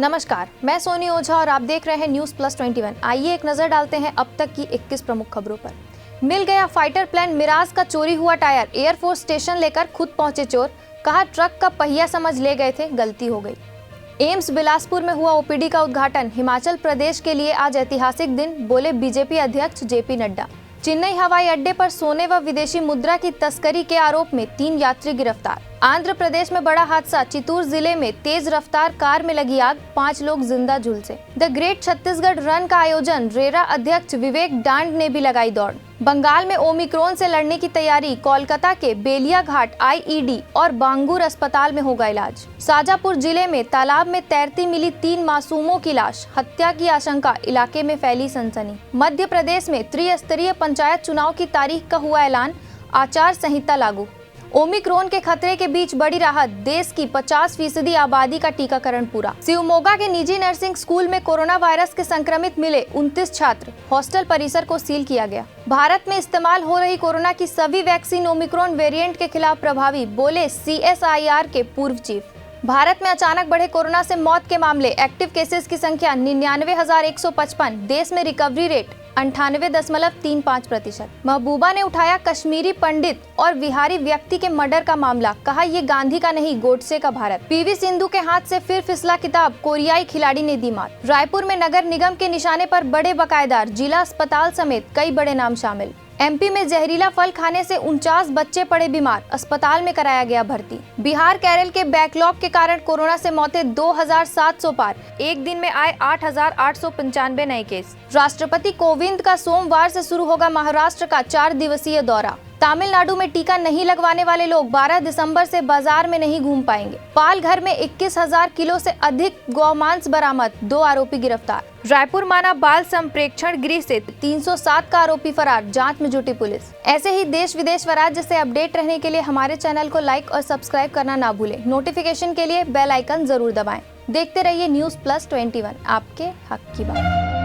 नमस्कार, मैं सोनी ओझा और आप देख रहे हैं न्यूज प्लस 21। आइए एक नजर डालते हैं अब तक की 21 प्रमुख खबरों पर। मिल गया फाइटर प्लेन मिराज का चोरी हुआ टायर, एयरफोर्स स्टेशन लेकर खुद पहुंचे चोर। कहा ट्रक का पहिया समझ ले गए थे, गलती हो गई। एम्स बिलासपुर में हुआ ओपीडी का उद्घाटन। हिमाचल प्रदेश के लिए आज ऐतिहासिक दिन, बोले बीजेपी अध्यक्ष जेपी नड्डा। चेन्नई हवाई अड्डे पर सोने व विदेशी मुद्रा की तस्करी के आरोप में 3 यात्री गिरफ्तार। आंध्र प्रदेश में बड़ा हादसा, चित्तूर जिले में तेज रफ्तार कार में लगी आग, 5 लोग जिंदा झुलसे। द ग्रेट छत्तीसगढ़ रन का आयोजन, रेरा अध्यक्ष विवेक डांड ने भी लगाई दौड़। बंगाल में ओमिक्रॉन से लड़ने की तैयारी, कोलकाता के बेलियाघाट आईईडी और बांगूर अस्पताल में होगा इलाज। शाजापुर जिले में तालाब में तैरती मिली 3 मासूमों की लाश, हत्या की आशंका, इलाके में फैली सनसनी। मध्य प्रदेश में त्रिस्तरीय पंचायत चुनाव की तारीख का हुआ ऐलान, आचार संहिता लागू। ओमिक्रॉन के खतरे के बीच बड़ी राहत, देश की 50% आबादी का टीकाकरण पूरा। शिवमोगा के निजी नर्सिंग स्कूल में कोरोना वायरस के संक्रमित मिले 29 छात्र, हॉस्टल परिसर को सील किया गया। भारत में इस्तेमाल हो रही कोरोना की सभी वैक्सीन ओमिक्रॉन वेरिएंट के खिलाफ प्रभावी, बोले CSIR के पूर्व चीफ। भारत में अचानक बढ़े कोरोना से मौत के मामले, एक्टिव केसेस की संख्या 99,155, देश में रिकवरी रेट 98.35%। महबूबा ने उठाया कश्मीरी पंडित और विहारी व्यक्ति के मर्डर का मामला, कहा ये गांधी का नहीं गोडसे का भारत। PV सिंधु के हाथ से फिर फिसला खिताब, कोरियाई खिलाड़ी ने दी मात। रायपुर में नगर निगम के निशाने पर बड़े बकायेदार, जिला अस्पताल समेत कई बड़े नाम शामिल। MP में जहरीला फल खाने से 49 बच्चे पड़े बीमार, अस्पताल में कराया गया भर्ती। बिहार केरल के बैकलॉग के कारण कोरोना से मौतें 2700 पार, एक दिन में आए 8,895 नए केस। राष्ट्रपति कोविंद का सोमवार से शुरू होगा महाराष्ट्र का 4 दिवसीय दौरा। तमिलनाडु में टीका नहीं लगवाने वाले लोग 12 दिसंबर से बाजार में नहीं घूम पाएंगे। पालघर में 21,000 किलो से अधिक गौमांस बरामद, 2 आरोपी गिरफ्तार। रायपुर माना बाल संप्रेक्षण गृह से 307 का आरोपी फरार, जांच में जुटी पुलिस। ऐसे ही देश विदेश व राज्य से अपडेट रहने के लिए हमारे चैनल को लाइक और सब्सक्राइब करना ना भूलें। नोटिफिकेशन के लिए बेल आइकन जरूर दबाएं। देखते रहिए न्यूज प्लस 21, आपके हक की बात।